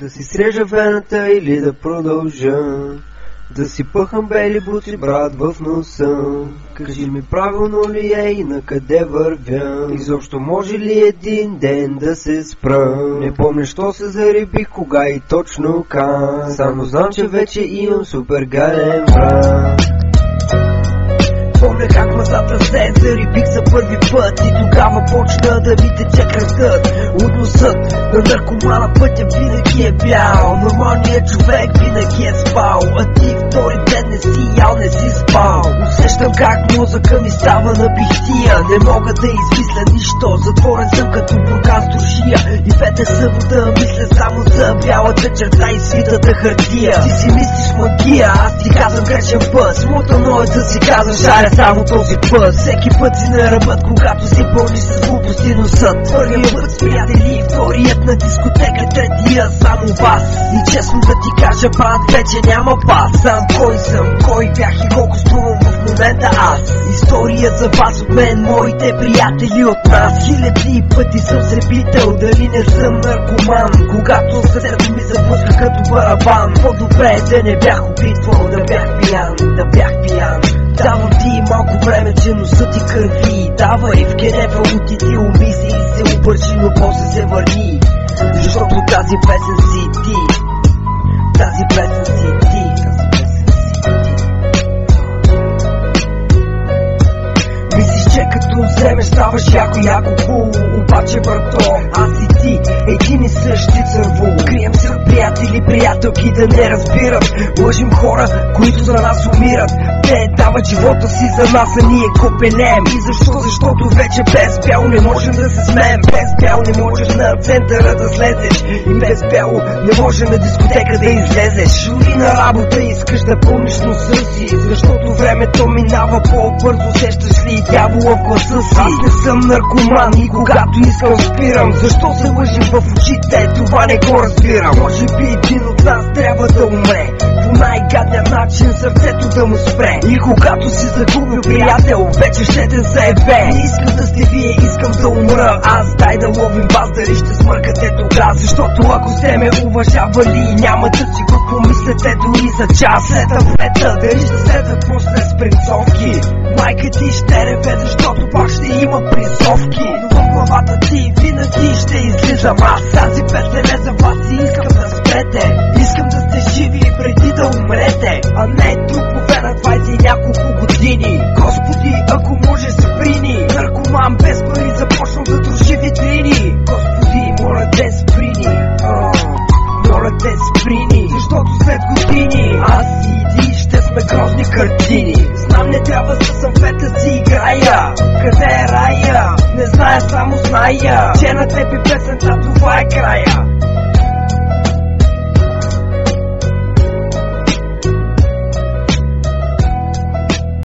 Да си срежа вената или да продължа, да си пъхам бели бутси, брат, в носа. Кажи ми правилно ли е и на къде вървя? Изобщо може ли един ден да се спра? Не помня що се зарибих, кога и точно как. Само знам, че вече имам супер гален брат. Помня как мазата се зарибих за първи път и тогава почна да ми тече кръвта от носът. На наркомана пътя винаги е бял, нормалният човек винаги е спал, а ти втори ден не си ял, не си спал. Усещам как мозъка ми става на бихтия, не мога да измисля нищо, затворен съм като буркан с душия. И двете събота мисля само за бялата черта и свитата хартия. Ти си мислиш магия, аз ти казвам грешен път, смотано е да си казвам шаря само този път. Всеки път си на ръбът, когато си пълниш с глупости носът. Първият път с приятели, вторият на дискотека, третия само вас. И честно да ти кажа, брат, вече няма пас. Знам кой съм, кой бях и колко струвам в момента аз. История за вас от мен, моите приятели от нас. Хиляди пъти съм сребител, дали не съм наркоман. Когато сърцето ми запуска като барабан, по-добре да не бях опитвал, да бях пиян, да бях пиян. Давам ти малко време, че носът ти кърви. Давай в кенефа лути ти умисли и се обърши, но после се върни. Защото тази песен си ти, тази песен си ти. Мислиш, че като вземеш ставаш яко кул, обаче брато, аз и ти един и същи цървул. Крием се от приятели, приятелки да не разбират. Лъжим хора, които за нас умират. Те дават живота си за нас, а ние копенем. И защо? Защото вече без бяло не можем да се смеем. Без бяло не можеш на центъра да слезеш. И без бяло не може на дискотека да излезеш. Дори на работа искаш да помниш носа си, защото времето минава по-бързо. Сещаш ли дявола в гласа си? Аз не съм наркоман и когато искам спирам. Защо се лъжим в очите? Това не го разбирам. Може би един от нас трябва да умре по най-гадният начин, сърцето да му спре. И когато си загубил приятел, вече щетен се ебе. Не искам да сте вие, искам да умра аз. Дай да ловим вас, дали ще смъркате тогава. Защото ако сте ме уважавали, няма да си го помислете дори за час. След афета, дали ще следват после с принцовки. Майка ти ще реве, защото пак ще има призовки. Но в главата ти винаги ще излизам аз. Тази песен е за вас и искам да спрете. Искам да сте живи преди да умрете, а не трупове на 20 и няколко години. Господи, ако може спри ни. Наркоман без пари започнал да троши витрини. Господи, моля те спри ни, моля те спри ни. Защото след години аз и ти ще сме грозни картини. Знам, не трябва с амфета си играя. Къде е рая? Не зная, само зная, че на теб